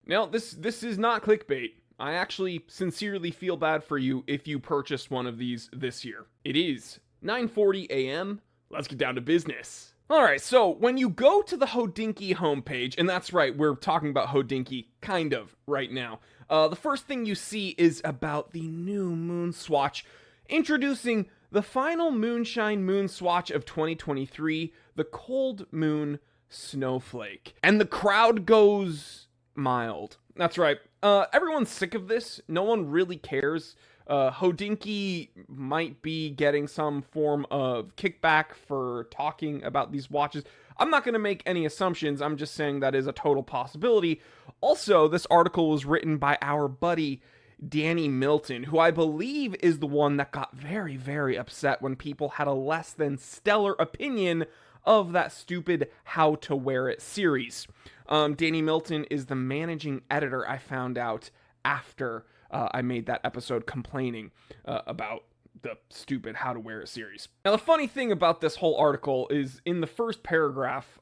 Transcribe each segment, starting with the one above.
Now, this is not clickbait. I actually sincerely feel bad for you if you purchased one of these this year. It is 9:40 a.m. Let's get down to business. Alright, so when you go to the Hodinkee homepage, and that's right, we're talking about Hodinkee, kind of, right now. The first thing you see is about the new MoonSwatch, introducing the final moonshine MoonSwatch of 2023, the Cold Moon Snowflake. And the crowd goes mild. That's right. Everyone's sick of this. No one really cares. Hodinkee might be getting some form of kickback for talking about these watches. I'm not going to make any assumptions. I'm just saying that is a total possibility. Also, this article was written by our buddy Danny Milton, who I believe is the one that got very, very upset when people had a less than stellar opinion of that stupid How to Wear It series. Danny Milton is the managing editor, I found out after I made that episode complaining about the stupid How to Wear It series. Now, the funny thing about this whole article is in the first paragraph,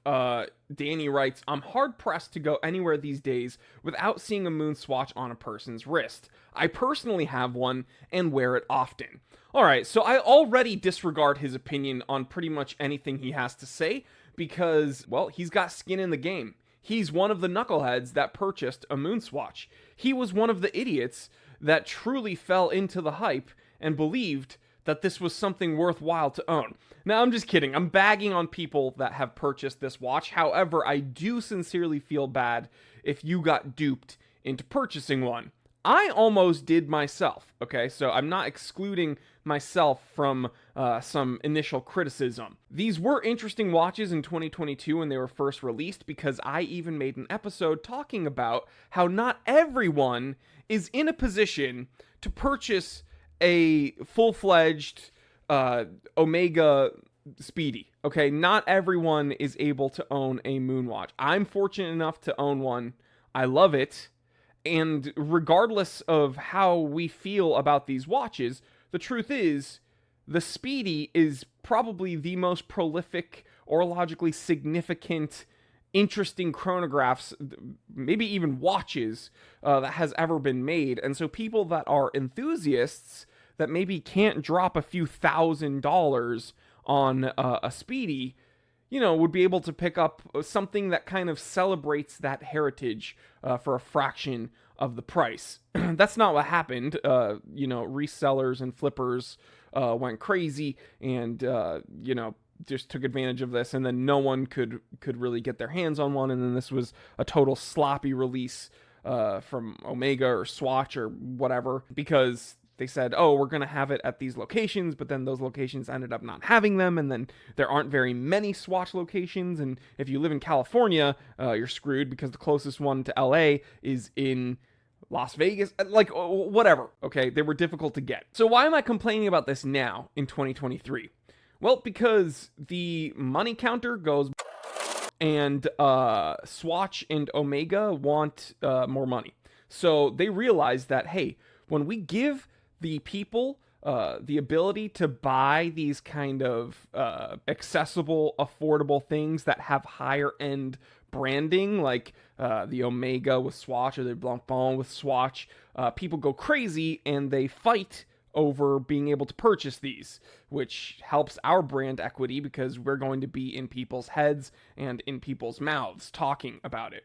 Danny writes, "I'm hard-pressed to go anywhere these days without seeing a MoonSwatch on a person's wrist. I personally have one and wear it often." Alright, so I already disregard his opinion on pretty much anything he has to say because, well, he's got skin in the game. He's one of the knuckleheads that purchased a MoonSwatch. He was one of the idiots that truly fell into the hype and believed that this was something worthwhile to own. Now, I'm just kidding. I'm bagging on people that have purchased this watch. However, I do sincerely feel bad if you got duped into purchasing one. I almost did myself, okay? So I'm not excluding myself from some initial criticism. These were interesting watches in 2022 when they were first released because I even made an episode talking about how not everyone is in a position to purchase a full-fledged Omega Speedy, okay? Not everyone is able to own a Moonwatch. I'm fortunate enough to own one. I love it. And regardless of how we feel about these watches, the truth is, the Speedy is probably the most prolific, orologically significant, interesting chronographs, maybe even watches, that has ever been made. And so people that are enthusiasts that maybe can't drop a few $1,000s on a Speedy, you know, would be able to pick up something that kind of celebrates that heritage for a fraction of the price. That's not what happened. You know, resellers and flippers went crazy and, you know, just took advantage of this, and then no one could really get their hands on one, and then this was a total sloppy release from Omega or Swatch or whatever, because they said, oh, we're going to have it at these locations, but then those locations ended up not having them, and then there aren't very many Swatch locations, and if you live in California, you're screwed because the closest one to LA is in Las Vegas, like, whatever, okay? They were difficult to get. So why am I complaining about this now in 2023? Well, because the money counter goes and Swatch and Omega want more money. So they realize that, hey, when we give the people the ability to buy these kind of accessible, affordable things that have higher end branding, like the Omega with Swatch or the Blanc Blanc with Swatch, people go crazy and they fight over being able to purchase these, which helps our brand equity because we're going to be in people's heads and in people's mouths talking about it.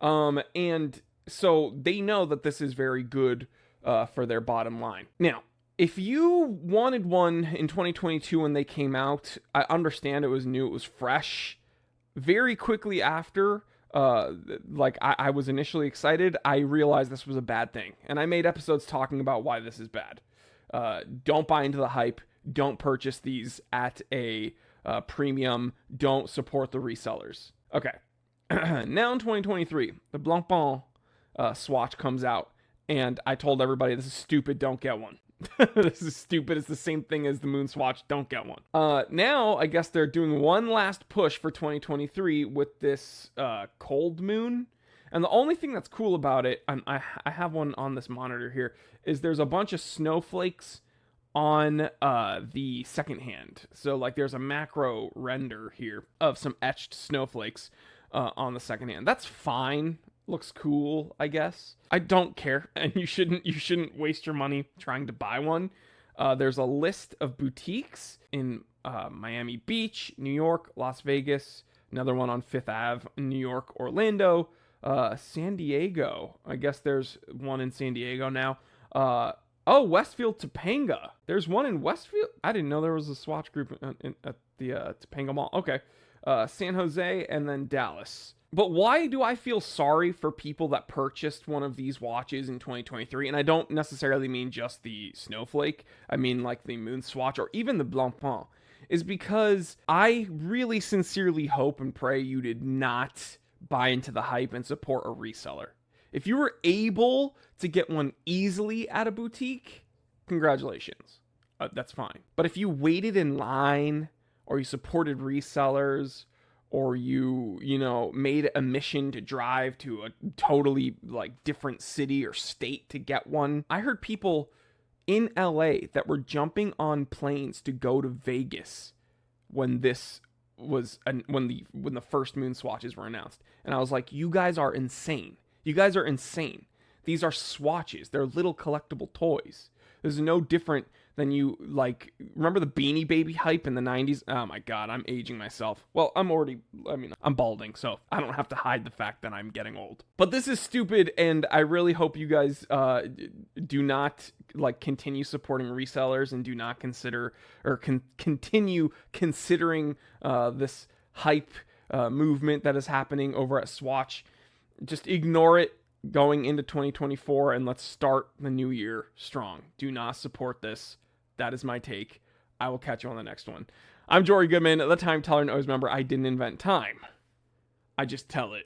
And so they know that this is very good for their bottom line. Now, if you wanted one in 2022 when they came out, I understand it was new, it was fresh. Very quickly after, I was initially excited, I realized this was a bad thing. And I made episodes talking about why this is bad. Don't buy into the hype. Don't purchase these at a premium. Don't support the resellers. Okay. Now in 2023, the Blanc Blanc Swatch comes out. And I told everybody, this is stupid, don't get one. This is stupid, it's the same thing as the MoonSwatch, don't get one. Now, I guess they're doing one last push for 2023 with this Cold Moon. And the only thing that's cool about it, I have one on this monitor here, is there's a bunch of snowflakes on the second hand. So, like, there's a macro render here of some etched snowflakes on the second hand. That's fine. Looks cool, I guess. I don't care, and you shouldn't waste your money trying to buy one. There's a list of boutiques in Miami Beach, New York, Las Vegas, another one on Fifth Ave in New York, Orlando, San Diego. I guess there's one in San Diego now. Oh, Westfield, Topanga. There's one in Westfield. I didn't know there was a Swatch group at the Topanga Mall. Okay. San Jose, and then Dallas. But why do I feel sorry for people that purchased one of these watches in 2023? And I don't necessarily mean just the Snowflake. I mean like the MoonSwatch or even the Blancpain. Is because I really sincerely hope and pray you did not buy into the hype and support a reseller. If you were able to get one easily at a boutique, congratulations. That's fine. But if you waited in line, or you supported resellers, or you made a mission to drive to a totally like different city or state to get one. I heard people in LA that were jumping on planes to go to Vegas when this was when the first MoonSwatches were announced. And I was like, you guys are insane. You guys are insane. These are swatches. They're little collectible toys. This is no different than remember the Beanie Baby hype in the 90s? Oh my God, I'm aging myself. Well, I'm balding, so I don't have to hide the fact that I'm getting old. But this is stupid, and I really hope you guys do not continue supporting resellers and do not consider or continue considering this hype movement that is happening over at Swatch. Just ignore it going into 2024, and let's start the new year strong. Do not support this. That is my take. I will catch you on the next one. I'm Jory Goodman, the Time Teller and always remember, I didn't invent time. I just tell it.